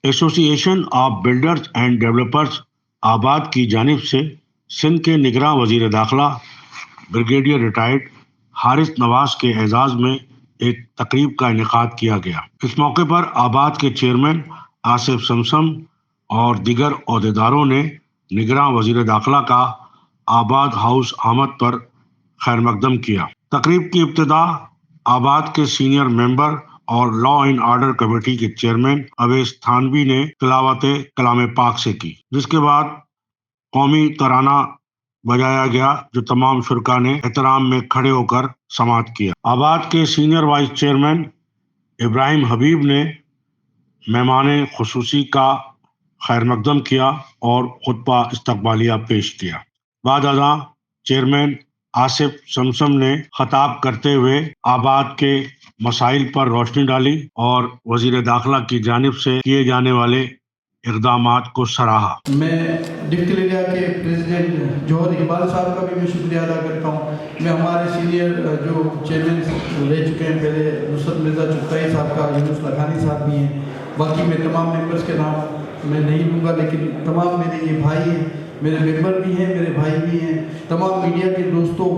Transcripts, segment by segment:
ایسوسی ایشن of builders and developers آباد کی جانب سے سندھ کے نگراں وزیر داخلہ بریگیڈیئر ریٹائرڈ حارث نواز کے اعزاز میں ایک تقریب کا انعقاد کیا گیا۔ اس موقع پر آباد کے چیئرمین آصف سمسم اور دیگر عہدیداروں نے نگراں وزیر داخلہ کا آباد ہاؤس آمد پر خیر مقدم کیا۔ تقریب کی ابتدا آباد کے سینئر ممبر اور لا اینڈ آرڈر کمیٹی کے چیئرمین اویس تھانوی نے تلاوت کلام پاک سے کی، جس کے بعد قومی ترانہ بجایا گیا جو تمام شرکاء نے احترام میں کھڑے ہو کر سماعت کیا۔ آباد کے سینئر وائس چیئرمین ابراہیم حبیب نے مہمان خصوصی کا خیر مقدم کیا اور خطبہ استقبالیہ پیش کیا۔ بعد ازاں چیئرمین آصف سمسم نے خطاب کرتے ہوئے آباد کے مسائل پر روشنی ڈالی اور وزیر داخلہ کی جانب سے کیے جانے والے اقدامات کو سراہا۔ میں ڈپٹی لیڈیا کے پریزیڈنٹ جوہر اقبال صاحب کا بھی میں شکریہ ادا کرتا ہوں۔ میں ہمارے سینئر جو چیئرمین رہ چکے ہیں پہلے، نصرت مرزا چغتائی صاحب کا، یونس لکھانی صاحب بھی ہیں، باقی میں تمام ممبرز کے نام میں نہیں لوں گا، لیکن تمام میرے یہ بھائی ہیں، میرے ممبر بھی ہیں، میرے بھائی بھی ہیں، تمام میڈیا کے دوستوں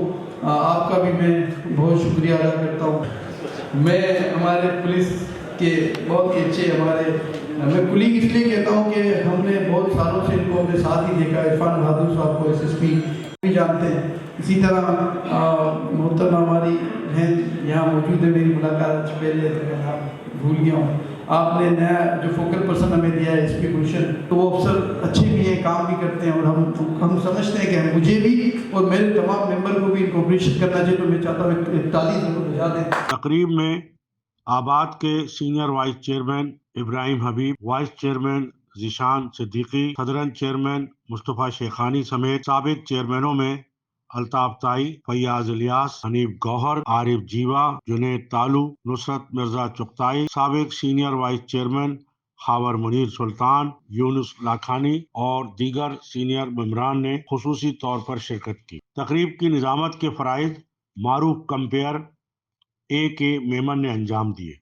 آپ کا بھی میں بہت شکریہ ادا کرتا ہوں۔ میں ہمارے پولیس کے بہت ہی اچھے میں کلیگ اس لیے کہتا ہوں کہ ہم نے بہت سالوں سے ان کو اپنے ساتھ ہی دیکھا۔ عرفان بہادر صاحب کو SSP بھی جانتے ہیں، اسی طرح محترمہ ہماری ہیں یہاں موجود ہے، میری ملاقات سے پہلے بھول گیا ہوں، آپ نے نیا جو فوکل پرسن ہمیں دیا ہے SP گلشن، تو وہ افسر اچھے بھی ہیں، کام بھی کرتے ہیں، اور ہم سمجھتے ہیں کہ مجھے بھی اور میرے تمام ممبر کو بھی کوپریشن کرنا چاہیے، تو میں چاہتا ہوں ایک تالی ضرور بجا دیں۔ تقریب میں آباد کے senior vice chairman Ibrahim Habib, vice chairman Zeeshan Siddiqui, southern chairman Mustafa Shaikhani سمیت سابق چیئرمینوں میں الطاف طائی، فیاض الیاس، حنیف گوہر، عارف جیوا، جنید تالو، نصرت مرزا چغتائی، سابق senior vice chairman Khawar Munir Sultan, Younus Lakhani اور دیگر سینئر ممبران نے خصوصی طور پر شرکت کی۔ تقریب کی نظامت کے فرائض معروف کمپیئر کے میمن نے انجام دیے۔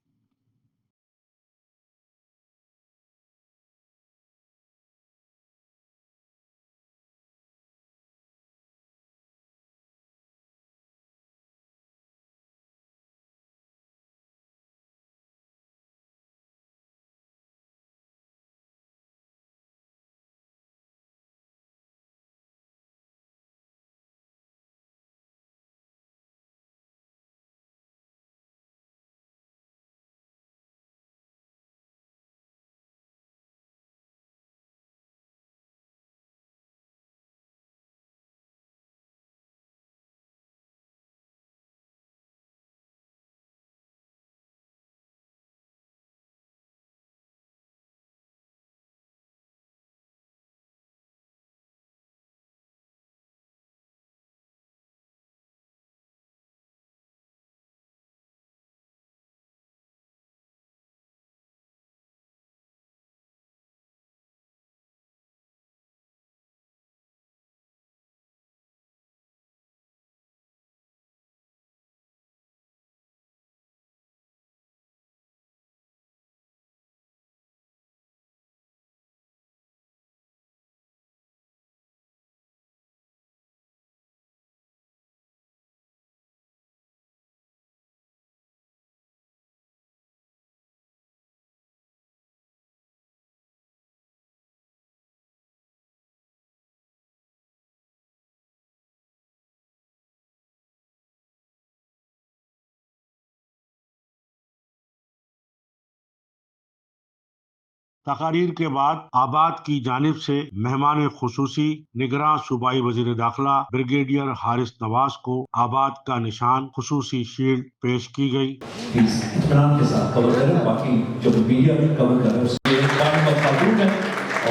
تقاریر کے بعد آباد کی جانب سے مہمان خصوصی نگراں صوبائی وزیر داخلہ بریگیڈیئر حارث نواز کو آباد کا نشان خصوصی شیلڈ پیش کی گئی۔ اطمینان کے ساتھ کور کریں، باقی جو میڈیا بھی کور کر رہے ہیں اس کے قانون و قانون ہے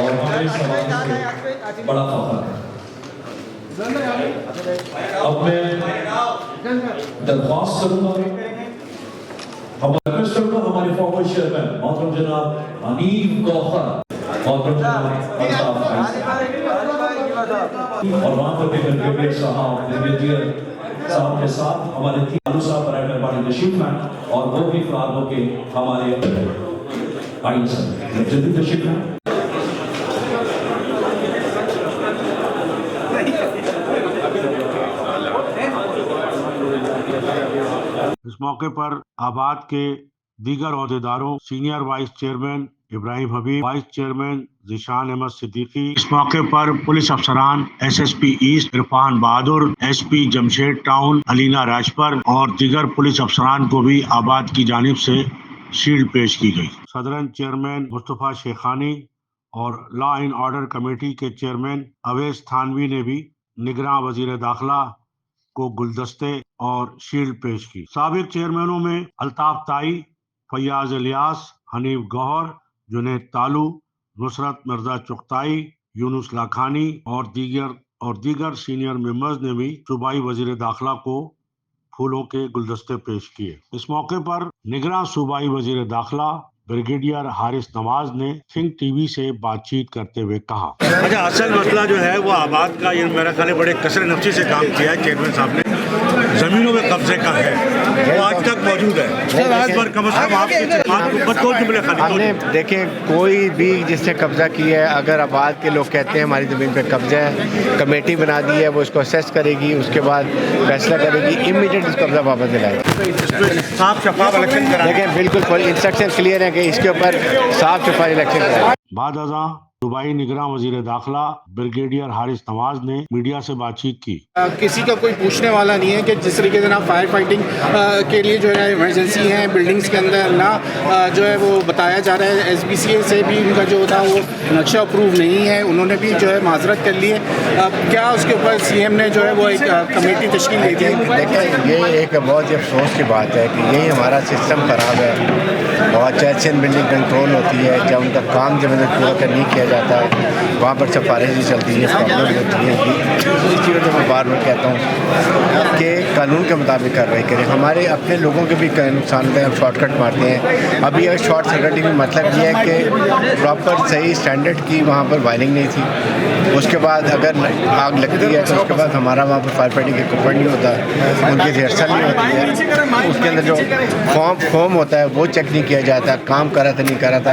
اور ہمارے سماج سے بڑا فخر ہے۔ اب میں درخواست کروں گا ہمارے فارمر چیئرمین محترم جناب حنیف گوہر، محترم جناب الطاف طائی اور وہاں پر بریگیڈیئر صاحب بریگیڈیئر صاحب کے ساتھ ہمارے تین صاحب برائے مہربانی تشریف لائیں اور وہ بھی فرار ہو کے ہمارے आइए सर जल्दी तशरीफ लाएं। इस मौके पर आबाद के दीगर ओहदेदारों, सीनियर वाइस चेयरमैन इब्राहिम हबीब, वाइस चेयरमैन जिशान अहमद सिद्दीकी, इस मौके पर पुलिस अफसरान, एसएसपी ईस्ट इरफान बहादुर, एसपी जमशेद टाउन अलीना राजपर और दीगर पुलिस अफसरान को भी आबाद की जानिब से शील्ड पेश की गई। सदरन चेयरमैन मुस्तफा शेखानी और लॉ एंड ऑर्डर कमेटी के चेयरमैन अवैस थानवी ने भी निगरां वजीर दाखिला को गुलदस्ते और शील्ड पेश की। साबिक चेयरमैनों में अल्ताफ ताई, फैयाज इलियास, हनीफ गौहर, जुनैद तालू, नुसरत मिर्जा चुगताई, यूनुस लाखानी और दीगर सीनियर मेंबर्स ने भी सूबाई वजीर दाखिला को फूलों के गुलदस्ते पेश किए। इस मौके पर निगरां सूबाई वजीर दाखिला ब्रिगेडियर हारिस नवाज ने थिंक टीवी से बातचीत करते हुए कहा, अच्छा, असल मसला जो है वो आबाद का, ये मेरा ख्याल है बड़े कसर नफ्सी से काम किया है चेयरमैन साहब ने। जमीनों में कब्जे का है, वो आज तक मौजूद है। आज पर कम से कम आपने देखें, कोई भी जिसने कब्जा किया है, अगर आबाद के लोग कहते हैं हमारी ज़मीन पे कब्जा है, कमेटी बना दी है, वो इसको असेस करेगी, उसके बाद फैसला करेगी, इमीडिएट इस कब्जा वापस दिलाएगी। साफ शफाफ इलेक्शन कराएं। देखें, बिल्कुल इंस्ट्रक्शन क्लियर है कि इसके ऊपर साफ शफाफ इलेक्शन कराएं। बाद अज़ां सूबाई निगरां वजीर दाखिला ब्रिगेडियर हारिस नवाज ने मीडिया से बातचीत की। किसी का कोई पूछने वाला नहीं है कि जिस तरीके से ना फायर फाइटिंग के लिए जो है इमरजेंसी है बिल्डिंग्स के अंदर ना जो है वो बताया जा रहा है। SBCA से भी उनका जो था वो नक्शा अप्रूव नहीं है, उन्होंने भी जो है माजरत कर ली है। क्या उसके ऊपर CM ने जो है वो एक कमेटी तश्कील दे दी है। देखें, ये एक बहुत ही अफसोस की बात है कि यही हमारा सिस्टम ख़राब है और चाहे बिल्डिंग कंट्रोल होती है, जब उनका काम जब पूरा कर नहीं किया जाता है, वहाँ पर सिफारिशें चलती है, प्रॉब्लम होती है। इसकी वजह मैं बार बार कहता हूँ कि कानून के मुताबिक कार्रवाई करें। हमारे अपने लोगों के भी नुकसान होते हैं, हम शॉर्टकट मारते हैं। अभी अगर शॉर्ट सर्किटिंग में मतलब ये है कि प्रॉपर सही स्टैंडर्ड की वहाँ पर वायरिंग नहीं थी, उसके बाद अगर आग लगती है तो उसके बाद हमारा वहाँ पर फायर फाइटिंग इक्विपमेंट नहीं होता, उनकी रिहर्सल नहीं होती है, उसके अंदर जो फॉर्म होता है वो चेक नहीं किया जाता, काम करा था नहीं करा था।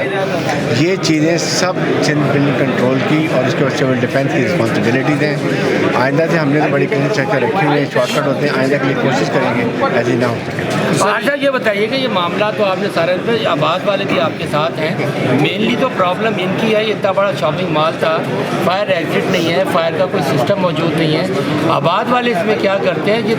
ये चीज़ें सब सिंध बिल्डिंग कंट्रोल की और उसके सिविल डिफेंस की रिस्पॉन्सिबिलिटीज़ हैं। आइंदा से हमने तो बड़ी क्लीन स्ट्रक्चर रखी हुई है, शॉर्टकट होते हैं, आइंदा के लिए कोशिश करेंगे ऐसे ना हो सके। अच्छा, ये बताइए कि ये मामला तो आपने सारे आबाद वाले भी आपके साथ हैं, मेनली तो प्रॉब्लम इनकी है, इतना बड़ा शॉपिंग मॉल था, फायर एग्जिट नहीं है, फायर का कोई सिस्टम मौजूद नहीं है। आबाद वाले इसमें क्या करते हैं कि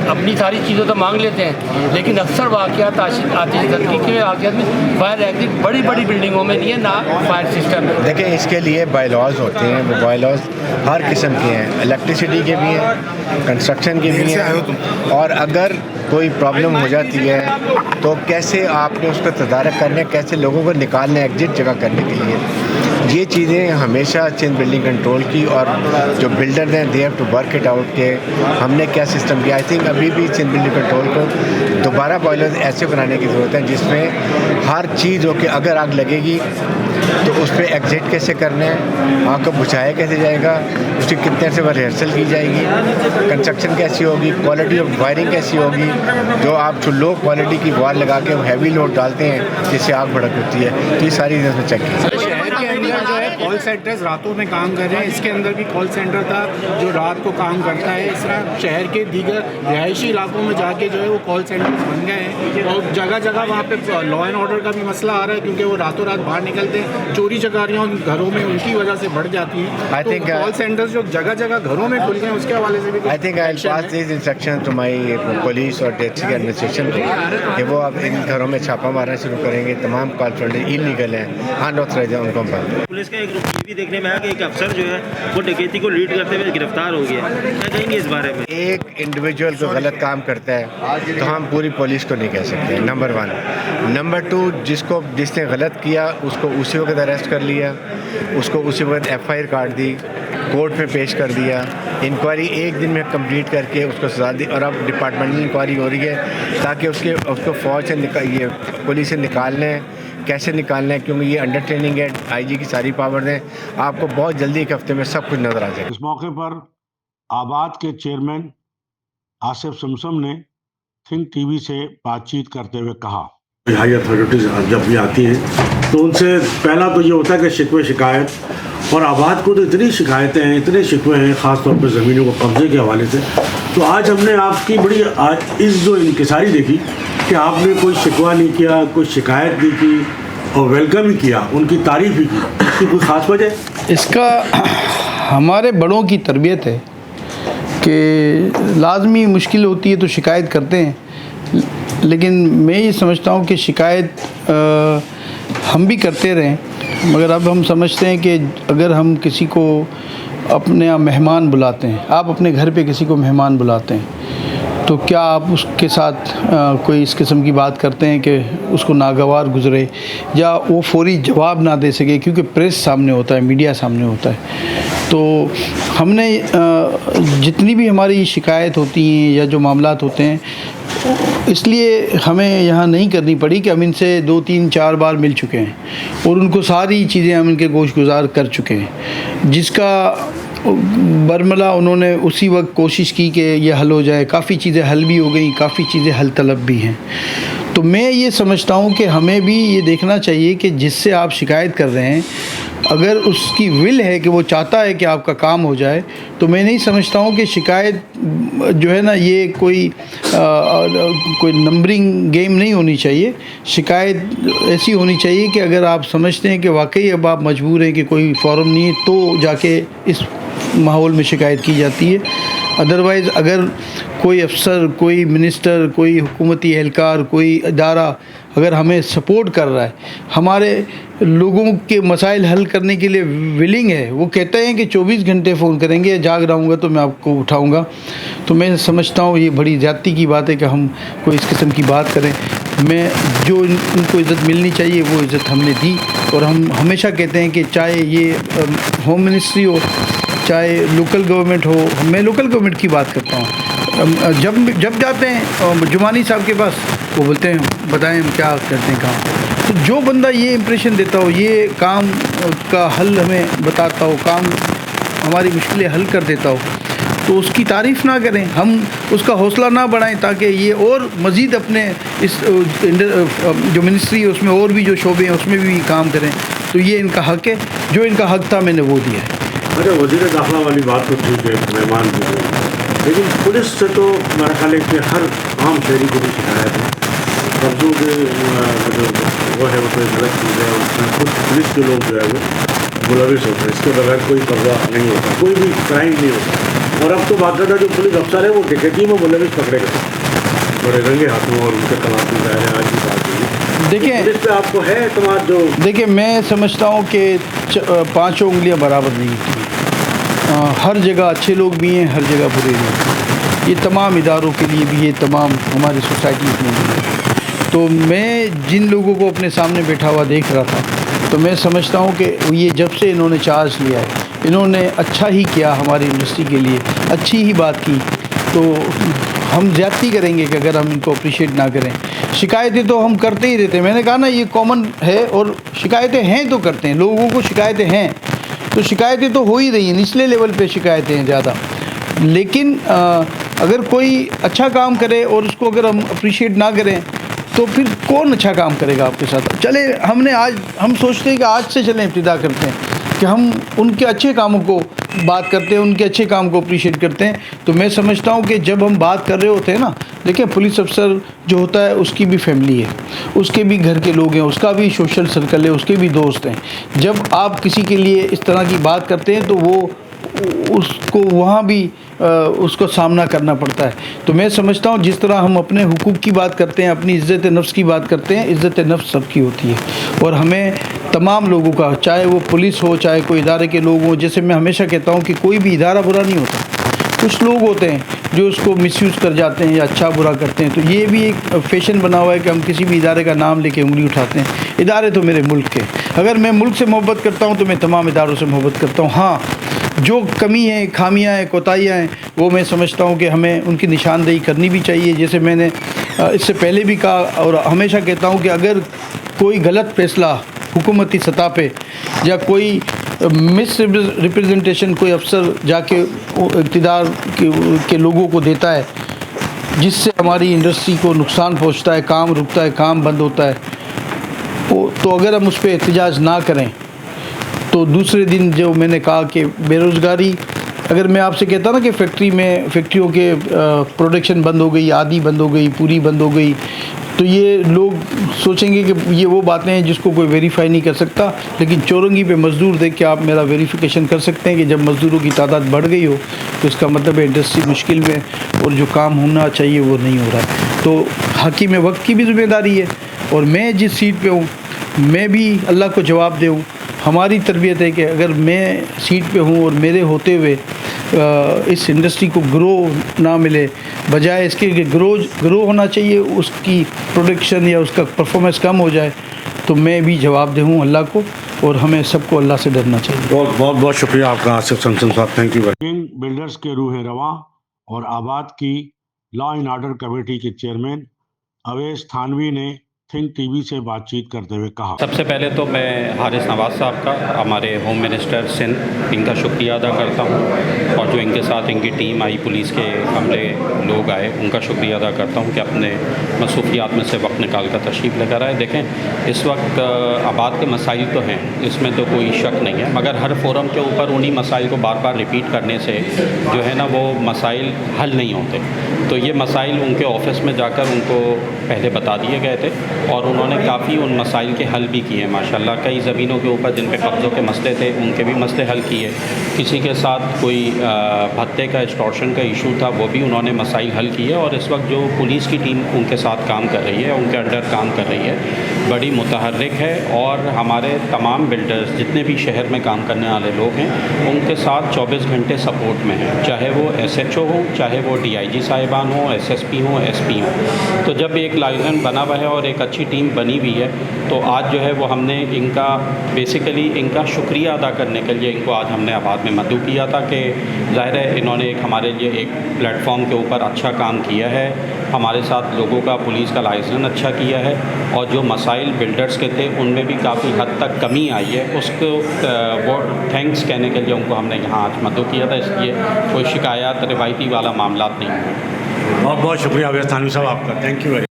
अपनी सारी चीज़ें तो मांग लेते हैं, लेकिन अक्सर वाक़यात आतिशबाजी के वाक़यात में फायर एग्जिट बड़ी बड़ी बिल्डिंगों में नहीं है, ना फायर सिस्टम है। देखिए, इसके लिए बायलॉज होते हैं, वो बायलॉज हर किस्म के हैं, इलेक्ट्रिसिटी के भी हैं, कंस्ट्रक्शन के भी हैं, और अगर कोई प्रॉब्लम हो जाती है तो कैसे आपने उसका तदारक करना है, कैसे लोगों को निकालना है एग्जिट जगह करने के लिए। ये चीज़ें हमेशा सिंध बिल्डिंग कंट्रोल की और जो बिल्डर हैं they have to work it out के हमने क्या सिस्टम किया। आई थिंक अभी भी सिंध बिल्डिंग कंट्रोल को दोबारा बॉयलर्स ऐसे बनाने की ज़रूरत है जिसमें हर चीज़ हो कि अगर आग लगेगी तो उस पर एग्जिट कैसे करना है, आग को बुझाया कैसे जाएगा, उसकी कितने से रिहर्सल की जाएगी, कंस्ट्रक्शन कैसी होगी, क्वालिटी ऑफ वायरिंग कैसी होगी। जो आप जो लो क्वालिटी की वायर लगा के हैवी लोड डालते हैं जिससे आग भड़क होती है, तो ये सारी चीज़ें चेक की। जो है कॉल सेंटर्स रातों में काम कर रहे हैं, इसके अंदर भी कॉल सेंटर था जो रात को काम करता है। इस तरह शहर के दीगर रिहायशी इलाकों में जाके जो है वो कॉल सेंटर्स बन गए हैं और जगह जगह वहाँ पे लॉ एंड ऑर्डर का भी मसला आ रहा है क्योंकि वो रातों रात बाहर निकलते हैं, चोरी चकारियाँ घरों में उनकी वजह से बढ़ जाती हैं। तो कॉल सेंटर्स जो जगह जगह घरों में खुल गए हैं उसके हवाले से भी I think I pass this instruction to my police और डिस्ट्रिक्ट एडमिनिस्ट्रेशन को कि वो अब इन घरों में छापा मारना शुरू करेंगे। तमाम कॉल सेंटर इलीगल हैं, अनऑथराइज्ड हैं, उनको बंद। पुलिस का एक भी देखने में आया कि एक अफसर जो है वो डकैती को लीड करते हुए गिरफ्तार हो गया। क्या कहेंगे इस बारे में? एक इंडिविजुअल को गलत काम करता है तो हम पूरी पुलिस को नहीं कह सकते, नंबर 1। नंबर 2, जिसने गलत किया उसको उसी वक्त अरेस्ट कर लिया, उसको उसी वक्त FIR काट दी, कोर्ट में पेश कर दिया, इंक्वायरी एक दिन में कंप्लीट करके उसको सजा दी और अब डिपार्टमेंटल इंक्वायरी हो रही है ताकि उसको फौज से ये पुलिस से निकालना है। कैसे निकालना है क्योंकि ये अंडर ट्रेनिंग है, IG की सारी पावर हैं, आपको बहुत जल्दी एक हफ्ते में सब कुछ नजर आ जाएगा। इस मौके पर आबाद के चेयरमैन आसिफ समसम ने थिंक टीवी से बातचीत करते हुए कहा, हाई अथॉरिटीज़ जब भी आती हैं तो उनसे पहला तो ये होता है कि शिकवे शिकायत, और आबाद को तो इतनी शिकायतें हैं, इतने शिकवे हैं ख़ास तौर पर ज़मीनों को कब्ज़े के हवाले से। तो आज हमने आपकी बड़ी इस जो इंकिसारी देखी कि आपने कोई शिकवा नहीं किया, कोई शिकायत नहीं की और वेलकम ही किया, उनकी तारीफ़ ही की। इसकी कोई ख़ास वजह? इसका हमारे बड़ों की तरबियत है कि लाजमी मुश्किल होती है तो शिकायत करते हैं, लेकिन मैं ये समझता हूँ कि शिकायत हम भी करते रहें, मगर अब हम समझते हैं कि अगर हम किसी को अपने यहाँ मेहमान बुलाते हैं, आप अपने घर पे किसी को मेहमान बुलाते हैं, तो क्या आप उसके साथ कोई इस किस्म की बात करते हैं कि उसको नागवार गुजरे या वो फौरी जवाब ना दे सके, क्योंकि प्रेस सामने होता है, मीडिया सामने होता है। तो हमने जितनी भी हमारी शिकायत होती हैं या जो मामलात होते हैं, इसलिए हमें यहाँ नहीं करनी पड़ी कि हम इनसे 2, 3, 4 बार मिल चुके हैं और उनको सारी चीज़ें हम इनके गोशगुजार कर चुके हैं, जिसका बरमला उन्होंने उसी वक्त कोशिश की कि ये हल हो जाए। काफ़ी चीज़ें हल भी हो गई, काफ़ी चीज़ें हल तलब भी हैं। तो मैं ये समझता हूँ कि हमें भी ये देखना चाहिए कि जिससे आप शिकायत कर रहे हैं, अगर उसकी विल है कि वो चाहता है कि आपका काम हो जाए, तो मैं नहीं समझता हूँ कि शिकायत जो है ना ये कोई नंबरिंग गेम नहीं होनी चाहिए। शिकायत ऐसी होनी चाहिए कि अगर आप समझते हैं कि वाकई अब आप मजबूर हैं कि कोई फॉरम नहीं है, तो जाके इस माहौल में शिकायत की जाती है। अदरवाइज़ अगर कोई अफसर, कोई मिनिस्टर, कोई हुकूमती एहलकार, कोई इदारा अगर हमें सपोर्ट कर रहा है, हमारे लोगों के मसाइल हल करने के लिए विलिंग है, वो कहते हैं कि 24 घंटे फ़ोन करेंगे, जाग रहा हूँगा तो मैं आपको उठाऊँगा, तो मैं समझता हूँ ये बड़ी ज़्यादती की बात है कि हम कोई इस किस्म की बात करें। मैं जो इनको इज़्ज़त मिलनी चाहिए वो इज़्ज़त हमने दी, और हम हमेशा कहते हैं कि चाहे ये होम मिनिस्ट्री हो, चाहे लोकल गवर्नमेंट हो, मैं लोकल गवर्नमेंट की बात करता हूँ, जब जाते हैं जुमानी साहब के पास, वो बोलते हैं बताएं हम क्या करते हैं काम। तो जो बंदा ये इम्प्रेशन देता हो, ये काम का हल हमें बताता हो, काम हमारी मुश्किलें हल कर देता हो, तो उसकी तारीफ़ ना करें, हम उसका हौसला ना बढ़ाएं, ताकि ये और मज़ीद अपने इस जो मिनिस्ट्री है उसमें और भी जो शोबे हैं उसमें भी काम करें। तो ये इनका हक़ है, जो इनका हक़ था मैंने वो दिया है। अच्छा, वज़ीर दाखिला वाली बात तो ठीक है, मेहमान भी है, लेकिन पुलिस से तो मेरा ख्याल है कि हर आम शहरी को भी शिकायत है कब्ज़ों के जो वो है वो कोई गलत चीज़ है, उसमें खुद पुलिस के लोग जो है वो मुलविस होते हैं, इसके बगैर कोई कब्ज़ा नहीं होता, कोई भी क्राइम नहीं होता। और अब तो बाकायदा जो पुलिस अफसर है वो डकैती में मुलविस पकड़े गए बड़े रंगे हाथों, और उनके खिलाफ भी जा रहे हैं। आज भी बात हुई, देखिए पुलिस पे आपको है एतमाद? जो देखिए, मैं समझता हूँ कि 5 उंगलियाँ बराबर नहीं होती, हर जगह अच्छे लोग भी हैं, हर जगह बुरे लोग। ये तमाम इदारों के लिए भी, ये तमाम हमारी सोसाइटी में भी है। तो मैं जिन लोगों को अपने सामने बैठा हुआ देख रहा था, तो मैं समझता हूँ कि ये जब से इन्होंने चार्ज लिया है, इन्होंने अच्छा ही किया, हमारी इंडस्ट्री के लिए अच्छी ही बात की। तो हम ज़्यादती करेंगे कि अगर हम इनको अप्रिशिएट ना करें। शिकायतें तो हम करते ही रहते हैं, मैंने कहा ना ये कॉमन है, और शिकायतें हैं तो करते हैं, लोगों को शिकायतें हैं तो शिकायतें तो हो ही रही हैं, निचले लेवल पे शिकायतें हैं ज़्यादा। लेकिन अगर कोई अच्छा काम करे और उसको अगर हम अप्रिशिएट ना करें, तो फिर कौन अच्छा काम करेगा आपके साथ? चले हम सोचते हैं कि आज से चलें, इब्तिदा करते हैं कि हम उनके अच्छे कामों को बात करते हैं, उनके अच्छे काम को अप्रिशिएट करते हैं। तो मैं समझता हूँ कि जब हम बात कर रहे होते हैं ना, देखिए पुलिस अफसर जो होता है उसकी भी फैमिली है, उसके भी घर के लोग हैं, उसका भी सोशल सर्कल है, उसके भी दोस्त हैं। जब आप किसी के लिए इस तरह की बात करते हैं तो वो उसको वहाँ भी उसको सामना करना पड़ता है। तो मैं समझता हूँ जिस तरह हम अपने हुकूक की बात करते हैं, अपनी इज़्ज़त नफ्स की बात करते हैं, इज़्ज़त नफ्स सबकी होती है, और हमें तमाम लोगों का, चाहे वो पुलिस हो, चाहे कोई इदारे के लोग हों, जैसे मैं हमेशा कहता हूँ कि कोई भी इदारा बुरा नहीं होता, कुछ लोग होते हैं जो उसको मिसयूज़ कर जाते हैं या अच्छा बुरा करते हैं। तो ये भी एक फैशन बना हुआ है कि हम किसी भी इदारे का नाम लेके उंगली उठाते हैं। इदारे तो मेरे मुल्क के, अगर मैं मुल्क से मोहब्बत करता हूँ तो मैं तमाम इदारों से मोहब्बत करता हूँ। हाँ, जो कमी है, खामियां हैं, कोताहियाँ हैं, वो मैं समझता हूँ कि हमें उनकी निशानदेही करनी भी चाहिए। जैसे मैंने इससे पहले भी कहा और हमेशा कहता हूँ कि अगर कोई गलत फैसला हुकूमती सतह पे या कोई मिस रिप्रेजेंटेशन कोई अफसर जाके इक़्तिदार के लोगों को देता है, जिससे हमारी इंडस्ट्री को नुकसान पहुंचता है, काम रुकता है, काम बंद होता है, तो अगर हम उस पर एहतजाज ना करें तो दूसरे दिन जो मैंने कहा कि बेरोज़गारी, अगर मैं आपसे कहता ना कि फैक्ट्रियों के प्रोडक्शन बंद हो गई, आधी बंद हो गई, पूरी बंद हो गई, तो ये लोग सोचेंगे कि ये वो बातें हैं जिसको कोई वेरीफाई नहीं कर सकता। लेकिन चौरंगी पे मज़दूर देख के आप मेरा वेरिफिकेशन कर सकते हैं कि जब मज़दूरों की तादाद बढ़ गई हो तो इसका मतलब है इंडस्ट्री मुश्किल में और जो काम होना चाहिए वो नहीं हो रहा है। तो हाकिम वक्त की भी ज़िम्मेदारी है और मैं जिस सीट पे हूँ मैं भी अल्लाह को जवाब दूँ। हमारी तरबियत है कि अगर मैं सीट पे हूँ और मेरे होते हुए इस इंडस्ट्री को ग्रो ना मिले, बजाय इसके कि ग्रो होना चाहिए, उसकी प्रोडक्शन या उसका परफॉर्मेंस कम हो जाए, तो मैं भी जवाब दूँ अल्लाह को, और हमें सबको अल्लाह से डरना चाहिए। बहुत बहुत शुक्रिया आपका आसिफ संसन साहब, थैंक यू। किंग बिल्डर्स के रूह रवां और आबाद की लॉ एंड ऑर्डर कमेटी के चेयरमैन अवैस थानवी ने थिंक टीवी से बातचीत करते हुए कहा, सबसे पहले तो मैं हारिस नवाज़ साहब का, हमारे होम मिनिस्टर सिंध, इनका शुक्रिया अदा करता हूँ, और जो इनके साथ इनकी टीम आई, पुलिस के अमले लोग आए, उनका शुक्रिया अदा करता हूँ कि अपने मसरूफियात में से वक्त निकाल कर तशरीफ़ लेकर आए। देखें, इस वक्त आबाद के मसाइल तो हैं, इसमें तो कोई शक नहीं है, मगर हर फोरम के ऊपर उन्हीं मसाइल को बार बार रिपीट करने से जो है ना वो मसाइल हल नहीं होते। तो ये मसाइल उनके ऑफिस में जाकर उनको पहले बता दिए गए थे और उन्होंने काफ़ी उन मसाइल के हल भी किए माशाल्लाह। कई ज़मीनों के ऊपर जिन पे कब्ज़ों के मसले थे उनके भी मसले हल किए। किसी के साथ कोई भत्ते का, एक्सटॉर्शन का इशू था, वो भी उन्होंने मसाइल हल किए। और इस वक्त जो पुलिस की टीम उनके साथ काम कर रही है, उनके अंडर काम कर रही है, बड़ी मुतहर्रिक है। और हमारे तमाम बिल्डर्स जितने भी शहर में काम करने वाले लोग हैं उनके साथ 24 घंटे सपोर्ट में हैं, चाहे वो SHO हो, चाहे वो DIG साहिबान हो, SSP हो, SP हो। तो जब एक लाइजन बना हुआ है और एक अच्छी टीम बनी हुई है, तो आज जो है वो हमने इनका बेसिकली इनका शुक्रिया अदा करने के लिए इनको आज हमने आबाद में मदऊ किया था कि ज़ाहिर है इन्होंने एक हमारे लिए एक प्लेटफॉर्म के ऊपर अच्छा काम किया है, हमारे साथ लोगों का पुलिस का लाइसेंस अच्छा किया है, और जो मसाइल बिल्डर्स के थे उनमें भी काफ़ी हद तक कमी आई है, उसको वो थैंक्स कहने के लिए उनको हमने यहाँ आज मदऊ किया था। इसलिए कोई शिकायत, रिवायती वाला मामला नहीं है। बहुत बहुत शुक्रिया अवैस थानवी साहब आपका, थैंक यू।